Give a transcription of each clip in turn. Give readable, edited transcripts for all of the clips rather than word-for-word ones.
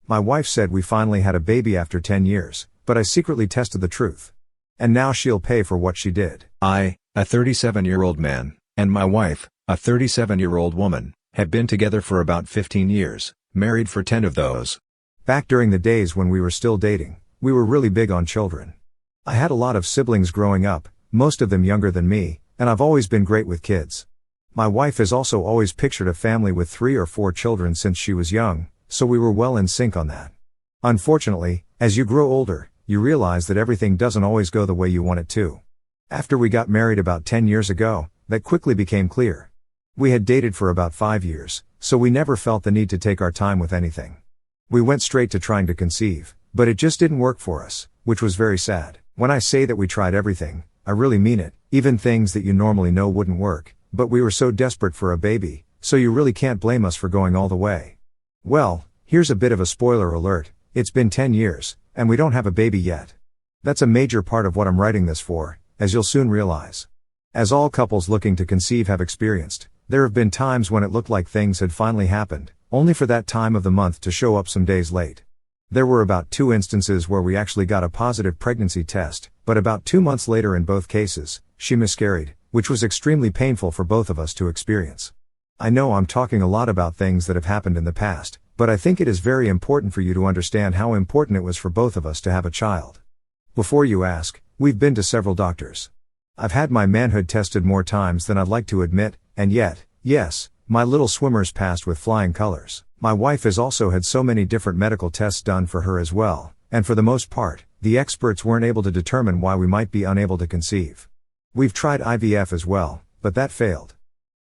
My wife said we finally had a baby after 10 years, but I secretly tested the truth. And now she'll pay for what she did. I, a 37-year-old man, and my wife, a 37-year-old woman, have been together for about 15 years, married for 10 of those. Back during the days when we were still dating, we were really big on children. I had a lot of siblings growing up, most of them younger than me, and I've always been great with kids. My wife has also always pictured a family with 3 or 4 children since she was young, so we were well in sync on that. Unfortunately, as you grow older, you realize that everything doesn't always go the way you want it to. After we got married about 10 years ago, that quickly became clear. We had dated for about 5 years, so we never felt the need to take our time with anything. We went straight to trying to conceive, but it just didn't work for us, which was very sad. When I say that we tried everything, I really mean it, even things that you normally know wouldn't work, but we were so desperate for a baby, so you really can't blame us for going all the way. Well, here's a bit of a spoiler alert, it's been 10 years, and we don't have a baby yet. That's a major part of what I'm writing this for, as you'll soon realize. As all couples looking to conceive have experienced, there have been times when it looked like things had finally happened, only for that time of the month to show up some days late. There were about 2 instances where we actually got a positive pregnancy test, but about 2 months later in both cases, she miscarried, which was extremely painful for both of us to experience. I know I'm talking a lot about things that have happened in the past, but I think it is very important for you to understand how important it was for both of us to have a child. Before you ask, we've been to several doctors. I've had my manhood tested more times than I'd like to admit, and yet, yes, my little swimmer's passed with flying colors. My wife has also had so many different medical tests done for her as well, and for the most part, the experts weren't able to determine why we might be unable to conceive. We've tried IVF as well, but that failed.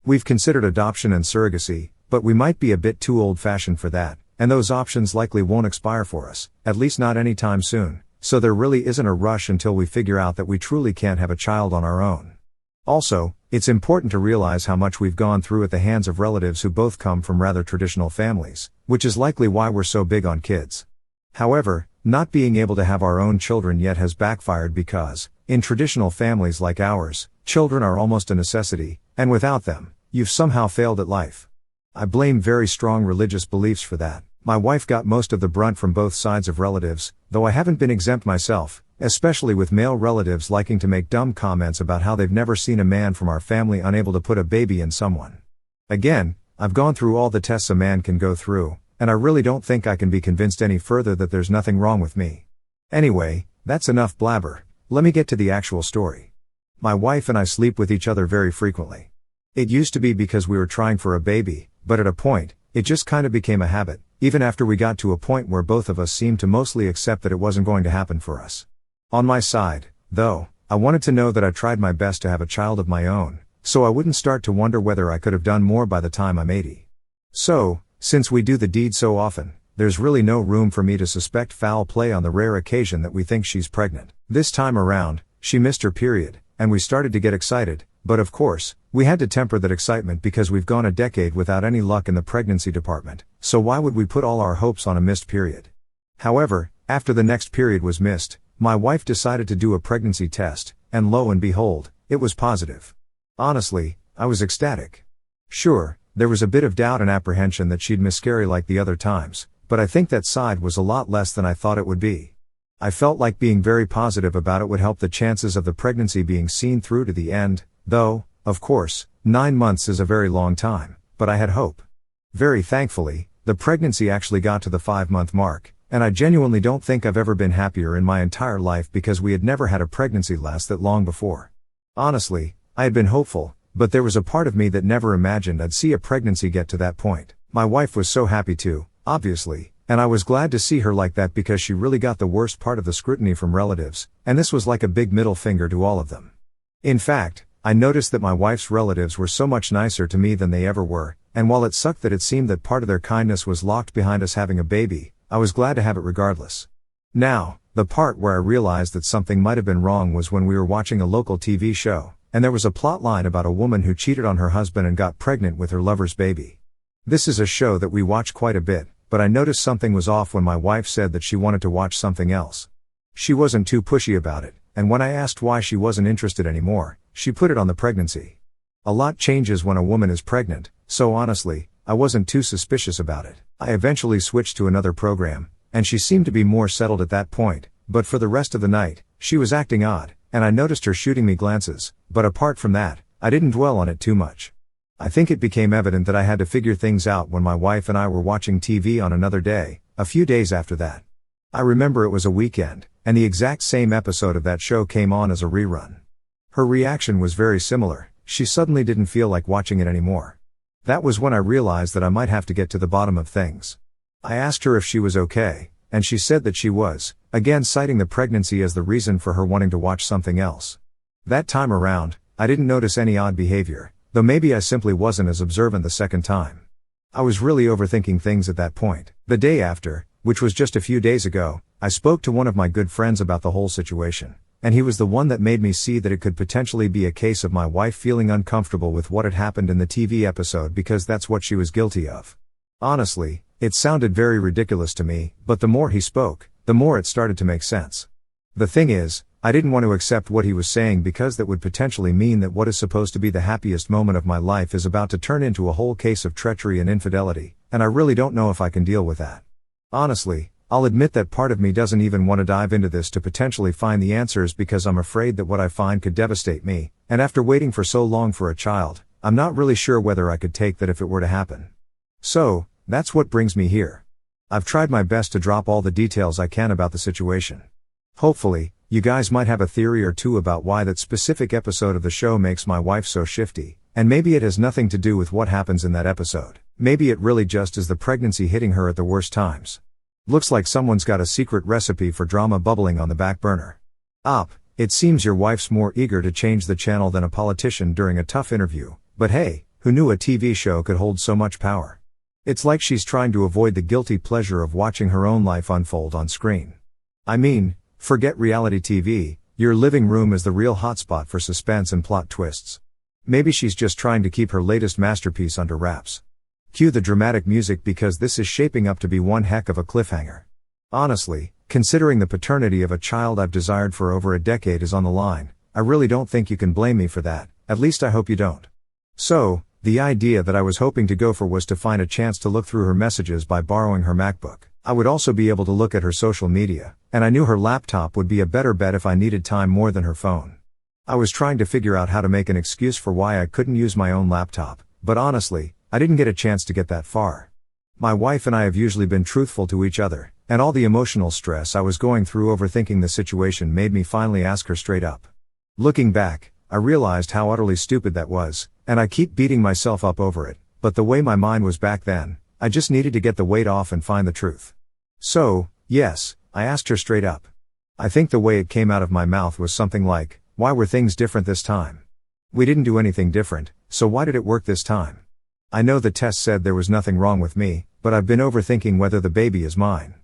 We've considered adoption and surrogacy, but we might be a bit too old-fashioned for that, and those options likely won't expire for us, at least not anytime soon, so there really isn't a rush until we figure out that we truly can't have a child on our own. Also, it's important to realize how much we've gone through at the hands of relatives who both come from rather traditional families, which is likely why we're so big on kids. However, not being able to have our own children yet has backfired because, in traditional families like ours, children are almost a necessity, and without them, you've somehow failed at life. I blame very strong religious beliefs for that. My wife got most of the brunt from both sides of relatives, though I haven't been exempt myself, especially with male relatives liking to make dumb comments about how they've never seen a man from our family unable to put a baby in someone. Again, I've gone through all the tests a man can go through, and I really don't think I can be convinced any further that there's nothing wrong with me. Anyway, that's enough blabber, let me get to the actual story. My wife and I sleep with each other very frequently. It used to be because we were trying for a baby, but at a point, it just kind of became a habit, even after we got to a point where both of us seemed to mostly accept that it wasn't going to happen for us. On my side, though, I wanted to know that I tried my best to have a child of my own, so I wouldn't start to wonder whether I could have done more by the time I'm 80. So, since we do the deed so often, there's really no room for me to suspect foul play on the rare occasion that we think she's pregnant. This time around, she missed her period, and we started to get excited, but of course, we had to temper that excitement because we've gone a decade without any luck in the pregnancy department, so why would we put all our hopes on a missed period? However, after the next period was missed, my wife decided to do a pregnancy test, and lo and behold, it was positive. Honestly, I was ecstatic. Sure, there was a bit of doubt and apprehension that she'd miscarry like the other times, but I think that side was a lot less than I thought it would be. I felt like being very positive about it would help the chances of the pregnancy being seen through to the end, though, of course, 9 months is a very long time, but I had hope. Very thankfully, the pregnancy actually got to the 5-month mark, and I genuinely don't think I've ever been happier in my entire life because we had never had a pregnancy last that long before. Honestly, I had been hopeful, but there was a part of me that never imagined I'd see a pregnancy get to that point. My wife was so happy too, obviously, and I was glad to see her like that because she really got the worst part of the scrutiny from relatives, and this was like a big middle finger to all of them. In fact, I noticed that my wife's relatives were so much nicer to me than they ever were, and while it sucked that it seemed that part of their kindness was locked behind us having a baby, I was glad to have it regardless. Now, the part where I realized that something might have been wrong was when we were watching a local TV show, and there was a plot line about a woman who cheated on her husband and got pregnant with her lover's baby. This is a show that we watch quite a bit, but I noticed something was off when my wife said that she wanted to watch something else. She wasn't too pushy about it, and when I asked why she wasn't interested anymore, she put it on the pregnancy. A lot changes when a woman is pregnant, so honestly, I wasn't too suspicious about it. I eventually switched to another program, and she seemed to be more settled at that point, but for the rest of the night, she was acting odd, and I noticed her shooting me glances, but apart from that, I didn't dwell on it too much. I think it became evident that I had to figure things out when my wife and I were watching TV on another day, a few days after that. I remember it was a weekend, and the exact same episode of that show came on as a rerun. Her reaction was very similar. She suddenly didn't feel like watching it anymore. That was when I realized that I might have to get to the bottom of things. I asked her if she was okay, and she said that she was, again citing the pregnancy as the reason for her wanting to watch something else. That time around, I didn't notice any odd behavior, though maybe I simply wasn't as observant the second time. I was really overthinking things at that point. The day after, which was just a few days ago, I spoke to one of my good friends about the whole situation, and he was the one that made me see that it could potentially be a case of my wife feeling uncomfortable with what had happened in the TV episode because that's what she was guilty of. Honestly, it sounded very ridiculous to me, but the more he spoke, the more it started to make sense. The thing is, I didn't want to accept what he was saying because that would potentially mean that what is supposed to be the happiest moment of my life is about to turn into a whole case of treachery and infidelity, and I really don't know if I can deal with that. Honestly, I'll admit that part of me doesn't even want to dive into this to potentially find the answers because I'm afraid that what I find could devastate me, and after waiting for so long for a child, I'm not really sure whether I could take that if it were to happen. So, that's what brings me here. I've tried my best to drop all the details I can about the situation. Hopefully, you guys might have a theory or two about why that specific episode of the show makes my wife so shifty, and maybe it has nothing to do with what happens in that episode. Maybe it really just is the pregnancy hitting her at the worst times. Looks like someone's got a secret recipe for drama bubbling on the back burner. It seems your wife's more eager to change the channel than a politician during a tough interview, but hey, who knew a TV show could hold so much power? It's like she's trying to avoid the guilty pleasure of watching her own life unfold on screen. I mean, forget reality TV, your living room is the real hotspot for suspense and plot twists. Maybe she's just trying to keep her latest masterpiece under wraps. Cue the dramatic music because this is shaping up to be one heck of a cliffhanger. Honestly, considering the paternity of a child I've desired for over a decade is on the line, I really don't think you can blame me for that, at least I hope you don't. So, the idea that I was hoping to go for was to find a chance to look through her messages by borrowing her MacBook. I would also be able to look at her social media, and I knew her laptop would be a better bet if I needed time more than her phone. I was trying to figure out how to make an excuse for why I couldn't use my own laptop, but honestly, I didn't get a chance to get that far. My wife and I have usually been truthful to each other, and all the emotional stress I was going through overthinking the situation made me finally ask her straight up. Looking back, I realized how utterly stupid that was, and I keep beating myself up over it, but the way my mind was back then, I just needed to get the weight off and find the truth. So, yes, I asked her straight up. I think the way it came out of my mouth was something like, why were things different this time? We didn't do anything different, so why did it work this time? I know the test said there was nothing wrong with me, but I've been overthinking whether the baby is mine.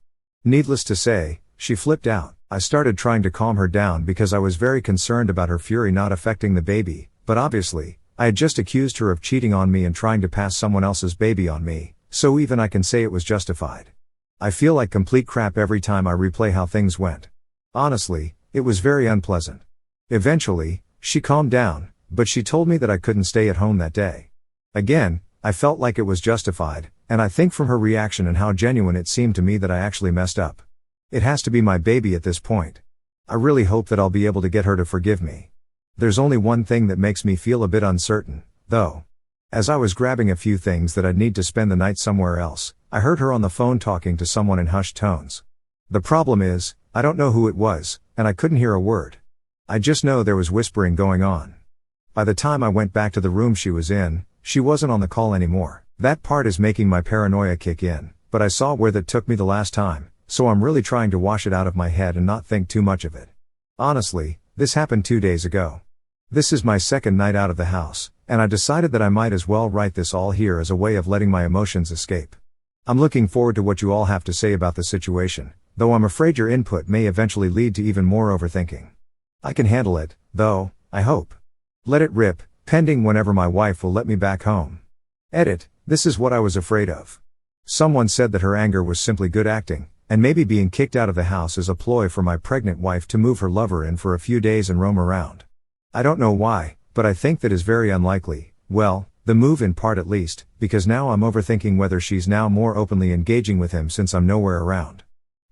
Needless to say, she flipped out. I started trying to calm her down because I was very concerned about her fury not affecting the baby, but obviously, I had just accused her of cheating on me and trying to pass someone else's baby on me, so even I can say it was justified. I feel like complete crap every time I replay how things went. Honestly, it was very unpleasant. Eventually, she calmed down, but she told me that I couldn't stay at home that day. Again, I felt like it was justified, and I think from her reaction and how genuine it seemed to me that I actually messed up. It has to be my baby at this point. I really hope that I'll be able to get her to forgive me. There's only one thing that makes me feel a bit uncertain, though. As I was grabbing a few things that I'd need to spend the night somewhere else, I heard her on the phone talking to someone in hushed tones. The problem is, I don't know who it was, and I couldn't hear a word. I just know there was whispering going on. By the time I went back to the room she was in, she wasn't on the call anymore. That part is making my paranoia kick in, but I saw where that took me the last time, so I'm really trying to wash it out of my head and not think too much of it. Honestly, this happened 2 days ago. This is my second night out of the house, and I decided that I might as well write this all here as a way of letting my emotions escape. I'm looking forward to what you all have to say about the situation, though I'm afraid your input may eventually lead to even more overthinking. I can handle it, though, I hope. Let it rip, pending whenever my wife will let me back home. Edit, this is what I was afraid of. Someone said that her anger was simply good acting, and maybe being kicked out of the house is a ploy for my pregnant wife to move her lover in for a few days and roam around. I don't know why, but I think that is very unlikely. Well, the move in part at least, because now I'm overthinking whether she's now more openly engaging with him since I'm nowhere around.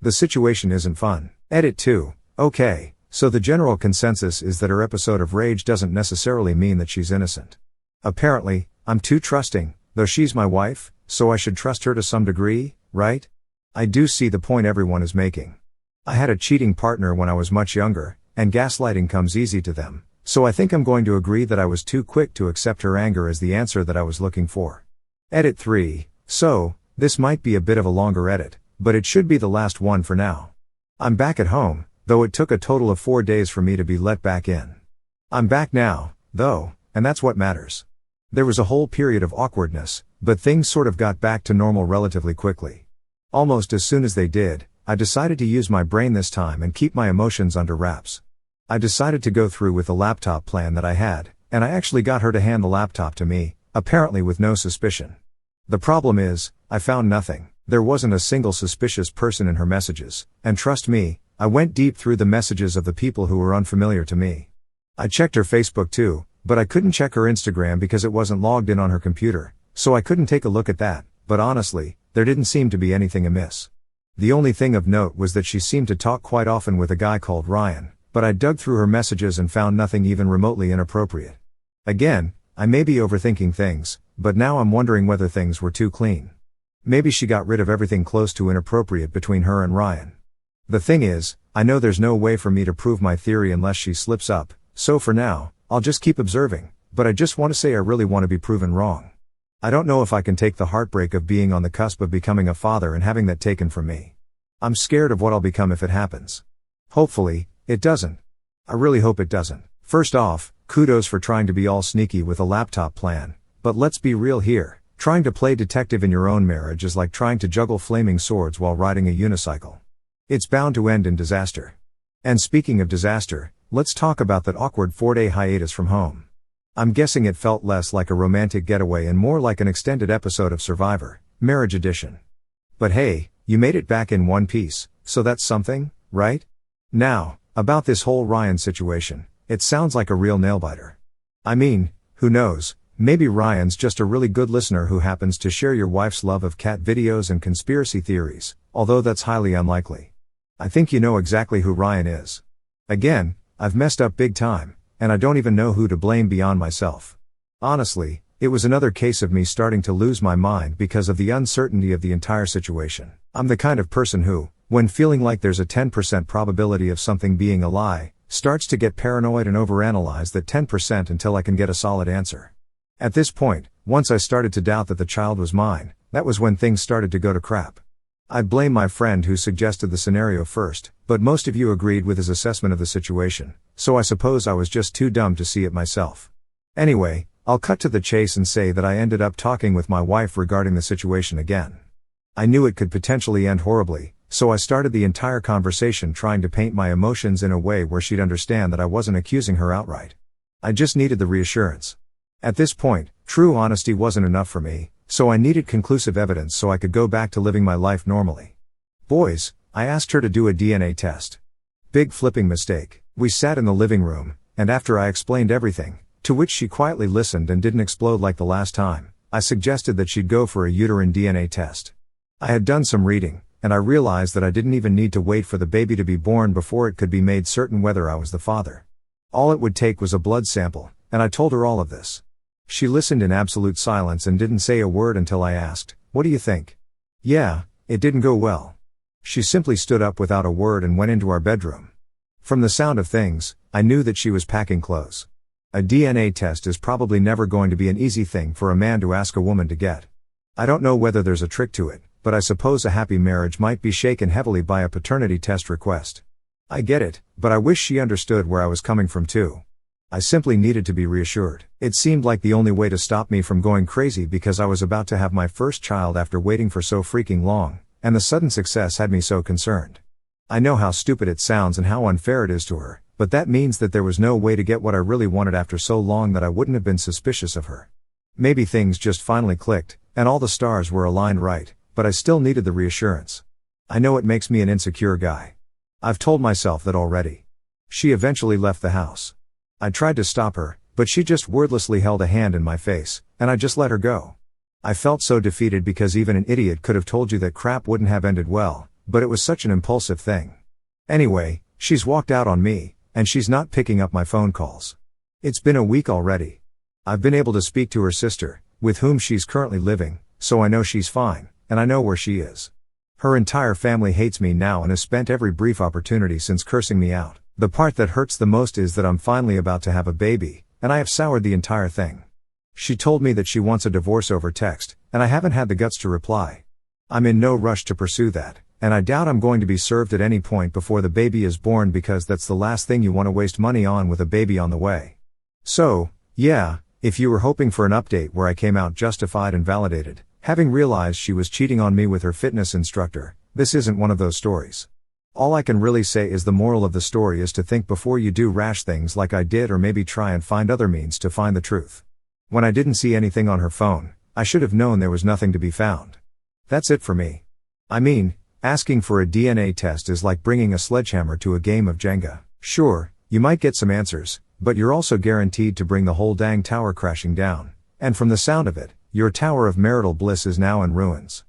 The situation isn't fun. Edit 2. Okay, so the general consensus is that her episode of rage doesn't necessarily mean that she's innocent. Apparently, I'm too trusting, though she's my wife, so I should trust her to some degree, right? I do see the point everyone is making. I had a cheating partner when I was much younger, and gaslighting comes easy to them, so I think I'm going to agree that I was too quick to accept her anger as the answer that I was looking for. Edit 3. So, this might be a bit of a longer edit, but it should be the last one for now. I'm back at home, though it took a total of 4 days for me to be let back in. I'm back now, though, and that's what matters. There was a whole period of awkwardness, but things sort of got back to normal relatively quickly. Almost as soon as they did, I decided to use my brain this time and keep my emotions under wraps. I decided to go through with the laptop plan that I had, and I actually got her to hand the laptop to me, apparently with no suspicion. The problem is, I found nothing. There wasn't a single suspicious person in her messages, and trust me, I went deep through the messages of the people who were unfamiliar to me. I checked her Facebook too, but I couldn't check her Instagram because it wasn't logged in on her computer, so I couldn't take a look at that, but honestly, there didn't seem to be anything amiss. The only thing of note was that she seemed to talk quite often with a guy called Ryan, but I dug through her messages and found nothing even remotely inappropriate. Again, I may be overthinking things, but now I'm wondering whether things were too clean. Maybe she got rid of everything close to inappropriate between her and Ryan. The thing is, I know there's no way for me to prove my theory unless she slips up, so for now, I'll just keep observing, but I just want to say I really want to be proven wrong. I don't know if I can take the heartbreak of being on the cusp of becoming a father and having that taken from me. I'm scared of what I'll become if it happens. Hopefully, it doesn't. I really hope it doesn't. First off, kudos for trying to be all sneaky with a laptop plan, but let's be real here, trying to play detective in your own marriage is like trying to juggle flaming swords while riding a unicycle. It's bound to end in disaster. And speaking of disaster, let's talk about that awkward 4-day hiatus from home. I'm guessing it felt less like a romantic getaway and more like an extended episode of Survivor, Marriage Edition. But hey, you made it back in one piece, so that's something, right? Now, about this whole Ryan situation, it sounds like a real nail-biter. I mean, who knows, maybe Ryan's just a really good listener who happens to share your wife's love of cat videos and conspiracy theories, although that's highly unlikely. I think you know exactly who Ryan is. Again, I've messed up big time, and I don't even know who to blame beyond myself. Honestly, it was another case of me starting to lose my mind because of the uncertainty of the entire situation. I'm the kind of person who, when feeling like there's a 10% probability of something being a lie, starts to get paranoid and overanalyze that 10% until I can get a solid answer. At this point, once I started to doubt that the child was mine, that was when things started to go to crap. I blame my friend who suggested the scenario first, but most of you agreed with his assessment of the situation, so I suppose I was just too dumb to see it myself. Anyway, I'll cut to the chase and say that I ended up talking with my wife regarding the situation again. I knew it could potentially end horribly, so I started the entire conversation trying to paint my emotions in a way where she'd understand that I wasn't accusing her outright. I just needed the reassurance. At this point, true honesty wasn't enough for me, so I needed conclusive evidence so I could go back to living my life normally. Boys, I asked her to do a DNA test. Big flipping mistake. We sat in the living room, and after I explained everything, to which she quietly listened and didn't explode like the last time, I suggested that she'd go for a uterine DNA test. I had done some reading, and I realized that I didn't even need to wait for the baby to be born before it could be made certain whether I was the father. All it would take was a blood sample, and I told her all of this. She listened in absolute silence and didn't say a word until I asked, "What do you think?" "Yeah, it didn't go well." She simply stood up without a word and went into our bedroom. From the sound of things, I knew that she was packing clothes. A DNA test is probably never going to be an easy thing for a man to ask a woman to get. I don't know whether there's a trick to it, but I suppose a happy marriage might be shaken heavily by a paternity test request. I get it, but I wish she understood where I was coming from too. I simply needed to be reassured. It seemed like the only way to stop me from going crazy because I was about to have my first child after waiting for so freaking long, and the sudden success had me so concerned. I know how stupid it sounds and how unfair it is to her, but that means that there was no way to get what I really wanted after so long that I wouldn't have been suspicious of her. Maybe things just finally clicked, and all the stars were aligned right, but I still needed the reassurance. I know it makes me an insecure guy. I've told myself that already. She eventually left the house. I tried to stop her, but she just wordlessly held a hand in my face, and I just let her go. I felt so defeated because even an idiot could have told you that crap wouldn't have ended well, but it was such an impulsive thing. Anyway, she's walked out on me, and she's not picking up my phone calls. It's been a week already. I've been able to speak to her sister, with whom she's currently living, so I know she's fine, and I know where she is. Her entire family hates me now and has spent every brief opportunity since cursing me out. The part that hurts the most is that I'm finally about to have a baby, and I have soured the entire thing. She told me that she wants a divorce over text, and I haven't had the guts to reply. I'm in no rush to pursue that, and I doubt I'm going to be served at any point before the baby is born, because that's the last thing you want to waste money on with a baby on the way. So, yeah, if you were hoping for an update where I came out justified and validated, having realized she was cheating on me with her fitness instructor, this isn't one of those stories. All I can really say is the moral of the story is to think before you do rash things like I did, or maybe try and find other means to find the truth. When I didn't see anything on her phone, I should have known there was nothing to be found. That's it for me. I mean, asking for a DNA test is like bringing a sledgehammer to a game of Jenga. Sure, you might get some answers, but you're also guaranteed to bring the whole dang tower crashing down, and from the sound of it, your tower of marital bliss is now in ruins.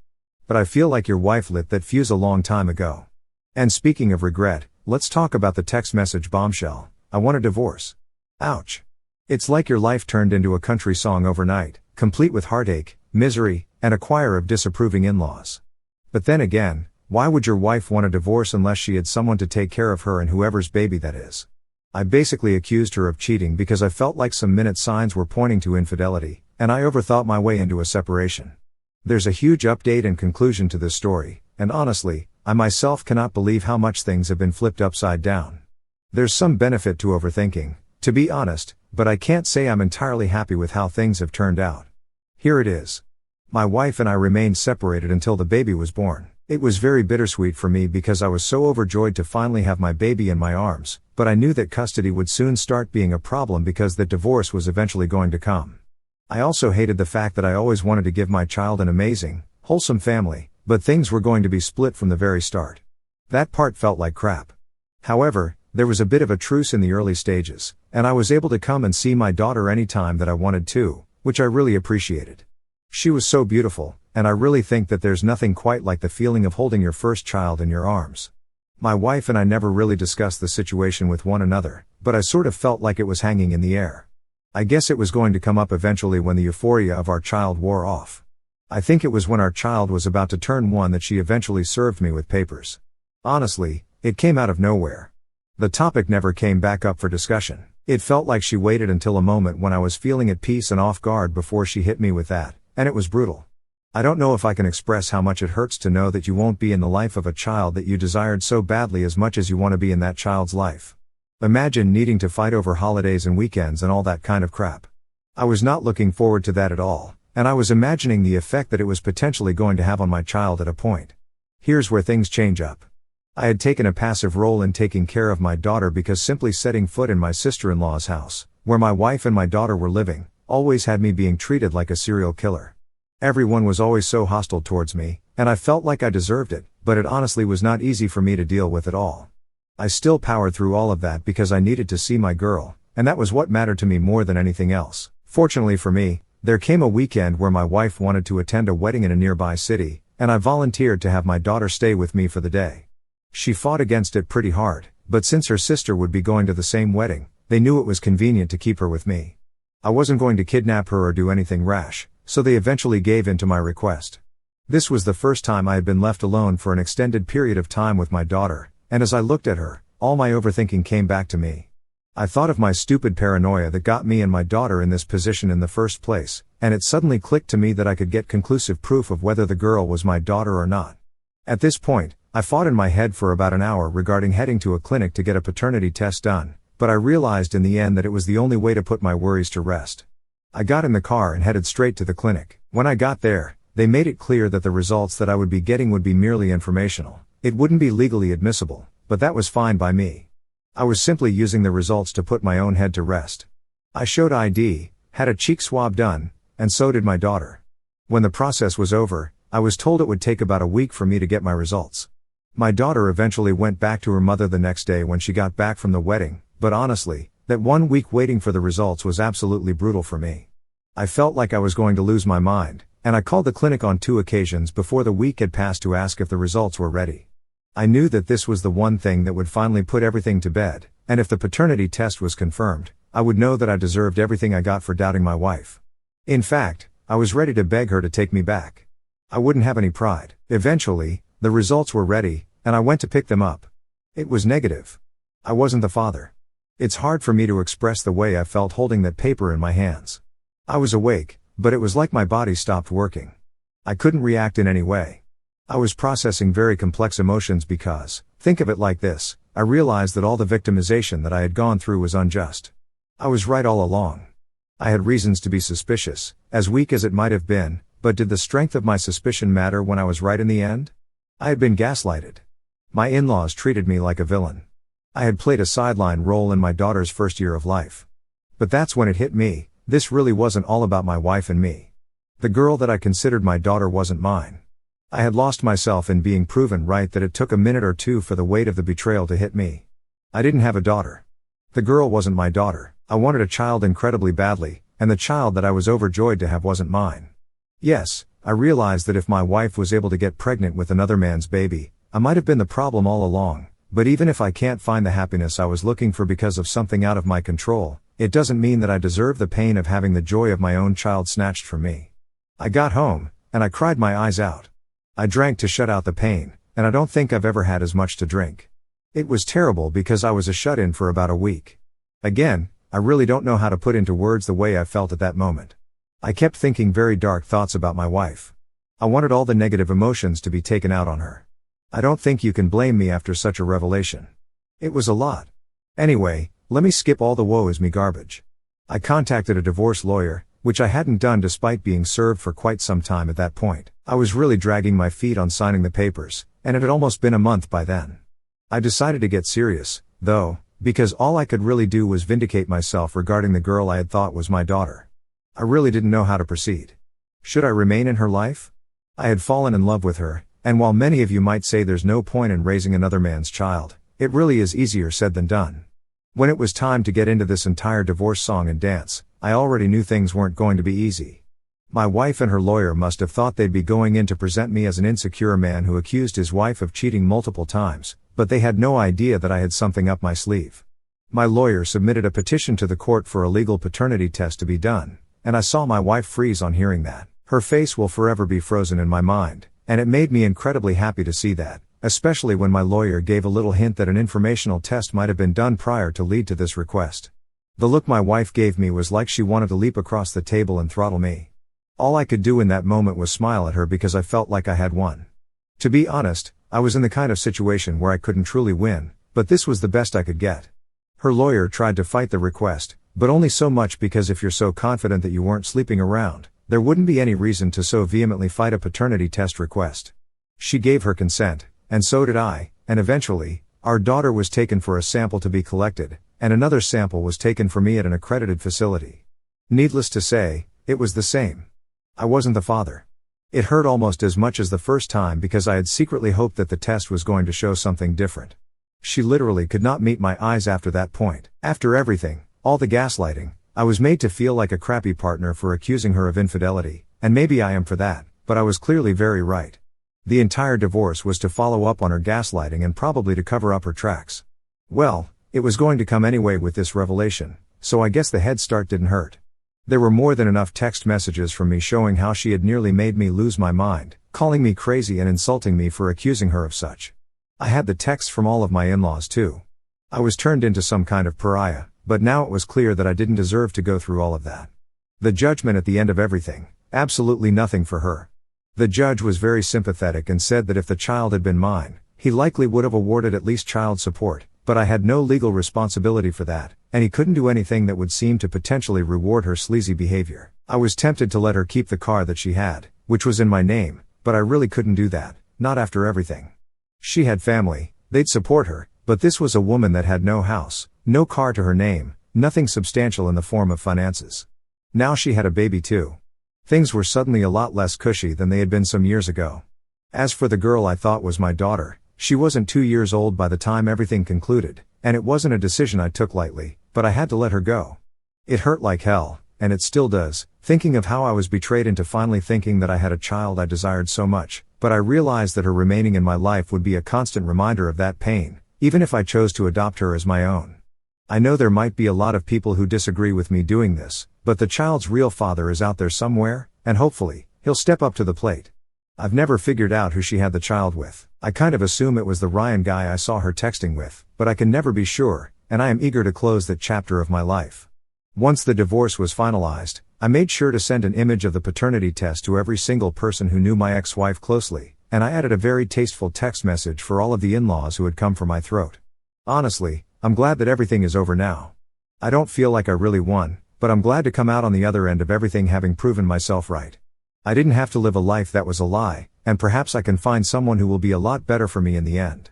But I feel like your wife lit that fuse a long time ago. And speaking of regret, let's talk about the text message bombshell, "I want a divorce." Ouch. It's like your life turned into a country song overnight, complete with heartache, misery, and a choir of disapproving in-laws. But then again, why would your wife want a divorce unless she had someone to take care of her and whoever's baby that is? I basically accused her of cheating because I felt like some minute signs were pointing to infidelity, and I overthought my way into a separation. There's a huge update and conclusion to this story, and honestly, I myself cannot believe how much things have been flipped upside down. There's some benefit to overthinking, to be honest, but I can't say I'm entirely happy with how things have turned out. Here it is. My wife and I remained separated until the baby was born. It was very bittersweet for me because I was so overjoyed to finally have my baby in my arms, but I knew that custody would soon start being a problem because that divorce was eventually going to come. I also hated the fact that I always wanted to give my child an amazing, wholesome family, but things were going to be split from the very start. That part felt like crap. However, there was a bit of a truce in the early stages, and I was able to come and see my daughter anytime that I wanted to, which I really appreciated. She was so beautiful, and I really think that there's nothing quite like the feeling of holding your first child in your arms. My wife and I never really discussed the situation with one another, but I sort of felt like it was hanging in the air. I guess it was going to come up eventually when the euphoria of our child wore off. I think it was when our child was about to turn 1 that she eventually served me with papers. Honestly, it came out of nowhere. The topic never came back up for discussion. It felt like she waited until a moment when I was feeling at peace and off guard before she hit me with that, and it was brutal. I don't know if I can express how much it hurts to know that you won't be in the life of a child that you desired so badly as much as you want to be in that child's life. Imagine needing to fight over holidays and weekends and all that kind of crap. I was not looking forward to that at all, and I was imagining the effect that it was potentially going to have on my child at a point. Here's where things change up. I had taken a passive role in taking care of my daughter because simply setting foot in my sister-in-law's house, where my wife and my daughter were living, always had me being treated like a serial killer. Everyone was always so hostile towards me, and I felt like I deserved it, but it honestly was not easy for me to deal with at all. I still powered through all of that because I needed to see my girl, and that was what mattered to me more than anything else. Fortunately for me, there came a weekend where my wife wanted to attend a wedding in a nearby city, and I volunteered to have my daughter stay with me for the day. She fought against it pretty hard, but since her sister would be going to the same wedding, they knew it was convenient to keep her with me. I wasn't going to kidnap her or do anything rash, so they eventually gave in to my request. This was the first time I had been left alone for an extended period of time with my daughter, and as I looked at her, all my overthinking came back to me. I thought of my stupid paranoia that got me and my daughter in this position in the first place, and it suddenly clicked to me that I could get conclusive proof of whether the girl was my daughter or not. At this point, I fought in my head for about an hour regarding heading to a clinic to get a paternity test done, but I realized in the end that it was the only way to put my worries to rest. I got in the car and headed straight to the clinic. When I got there, they made it clear that the results that I would be getting would be merely informational. It wouldn't be legally admissible, but that was fine by me. I was simply using the results to put my own head to rest. I showed ID, had a cheek swab done, and so did my daughter. When the process was over, I was told it would take about a week for me to get my results. My daughter eventually went back to her mother the next day when she got back from the wedding, but honestly, that 1 week waiting for the results was absolutely brutal for me. I felt like I was going to lose my mind, and I called the clinic on 2 occasions before the week had passed to ask if the results were ready. I knew that this was the one thing that would finally put everything to bed, and if the paternity test was confirmed, I would know that I deserved everything I got for doubting my wife. In fact, I was ready to beg her to take me back. I wouldn't have any pride. Eventually, the results were ready, and I went to pick them up. It was negative. I wasn't the father. It's hard for me to express the way I felt holding that paper in my hands. I was awake, but it was like my body stopped working. I couldn't react in any way. I was processing very complex emotions because, think of it like this, I realized that all the victimization that I had gone through was unjust. I was right all along. I had reasons to be suspicious, as weak as it might have been, but did the strength of my suspicion matter when I was right in the end? I had been gaslighted. My in-laws treated me like a villain. I had played a sideline role in my daughter's first year of life. But that's when it hit me, this really wasn't all about my wife and me. The girl that I considered my daughter wasn't mine. I had lost myself in being proven right that it took a minute or two for the weight of the betrayal to hit me. I didn't have a daughter. The girl wasn't my daughter. I wanted a child incredibly badly, and the child that I was overjoyed to have wasn't mine. Yes, I realized that if my wife was able to get pregnant with another man's baby, I might have been the problem all along, but even if I can't find the happiness I was looking for because of something out of my control, it doesn't mean that I deserve the pain of having the joy of my own child snatched from me. I got home, and I cried my eyes out. I drank to shut out the pain, and I don't think I've ever had as much to drink. It was terrible because I was a shut-in for about a week. Again, I really don't know how to put into words the way I felt at that moment. I kept thinking very dark thoughts about my wife. I wanted all the negative emotions to be taken out on her. I don't think you can blame me after such a revelation. It was a lot. Anyway, let me skip all the woe is me garbage. I contacted a divorce lawyer, which I hadn't done despite being served for quite some time at that point. I was really dragging my feet on signing the papers, and it had almost been a month by then. I decided to get serious, though, because all I could really do was vindicate myself regarding the girl I had thought was my daughter. I really didn't know how to proceed. Should I remain in her life? I had fallen in love with her, and while many of you might say there's no point in raising another man's child, it really is easier said than done. When it was time to get into this entire divorce song and dance, I already knew things weren't going to be easy. My wife and her lawyer must have thought they'd be going in to present me as an insecure man who accused his wife of cheating multiple times, but they had no idea that I had something up my sleeve. My lawyer submitted a petition to the court for a legal paternity test to be done, and I saw my wife freeze on hearing that. Her face will forever be frozen in my mind, and it made me incredibly happy to see that, especially when my lawyer gave a little hint that an informational test might have been done prior to lead to this request. The look my wife gave me was like she wanted to leap across the table and throttle me. All I could do in that moment was smile at her because I felt like I had won. To be honest, I was in the kind of situation where I couldn't truly win, but this was the best I could get. Her lawyer tried to fight the request, but only so much because if you're so confident that you weren't sleeping around, there wouldn't be any reason to so vehemently fight a paternity test request. She gave her consent, and so did I, and eventually, our daughter was taken for a sample to be collected, and another sample was taken for me at an accredited facility. Needless to say, it was the same. I wasn't the father. It hurt almost as much as the first time because I had secretly hoped that the test was going to show something different. She literally could not meet my eyes after that point. After everything, all the gaslighting, I was made to feel like a crappy partner for accusing her of infidelity, and maybe I am for that, but I was clearly very right. The entire divorce was to follow up on her gaslighting and probably to cover up her tracks. Well, it was going to come anyway with this revelation, so I guess the head start didn't hurt. There were more than enough text messages from me showing how she had nearly made me lose my mind, calling me crazy and insulting me for accusing her of such. I had the texts from all of my in-laws too. I was turned into some kind of pariah, but now it was clear that I didn't deserve to go through all of that. The judgment at the end of everything, absolutely nothing for her. The judge was very sympathetic and said that if the child had been mine, he likely would have awarded at least child support, but I had no legal responsibility for that, and he couldn't do anything that would seem to potentially reward her sleazy behavior. I was tempted to let her keep the car that she had, which was in my name, but I really couldn't do that, not after everything. She had family, they'd support her, but this was a woman that had no house, no car to her name, nothing substantial in the form of finances. Now she had a baby too. Things were suddenly a lot less cushy than they had been some years ago. As for the girl I thought was my daughter, she wasn't 2 years old by the time everything concluded, and it wasn't a decision I took lightly, but I had to let her go. It hurt like hell, and it still does, thinking of how I was betrayed into finally thinking that I had a child I desired so much, But I realized that her remaining in my life would be a constant reminder of that pain, even if I chose to adopt her as my own. I know there might be a lot of people who disagree with me doing this, but the child's real father is out there somewhere, and hopefully, he'll step up to the plate. I've never figured out who she had the child with. I kind of assume it was the Ryan guy I saw her texting with, but I can never be sure, and I am eager to close that chapter of my life. Once the divorce was finalized, I made sure to send an image of the paternity test to every single person who knew my ex-wife closely, and I added a very tasteful text message for all of the in-laws who had come for my throat. Honestly, I'm glad that everything is over now. I don't feel like I really won, but I'm glad to come out on the other end of everything having proven myself right. I didn't have to live a life that was a lie, and perhaps I can find someone who will be a lot better for me in the end.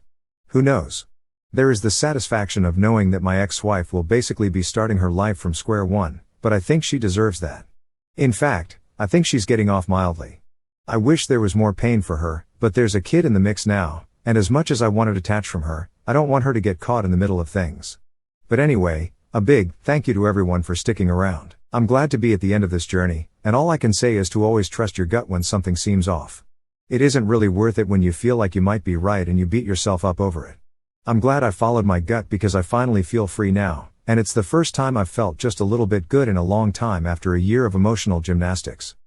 Who knows? There is the satisfaction of knowing that my ex-wife will basically be starting her life from square one, but I think she deserves that. In fact, I think she's getting off mildly. I wish there was more pain for her, but there's a kid in the mix now, and as much as I want to detach from her, I don't want her to get caught in the middle of things. But anyway, a big thank you to everyone for sticking around. I'm glad to be at the end of this journey, and all I can say is to always trust your gut when something seems off. It isn't really worth it when you feel like you might be right and you beat yourself up over it. I'm glad I followed my gut because I finally feel free now, and it's the first time I've felt just a little bit good in a long time after a year of emotional gymnastics.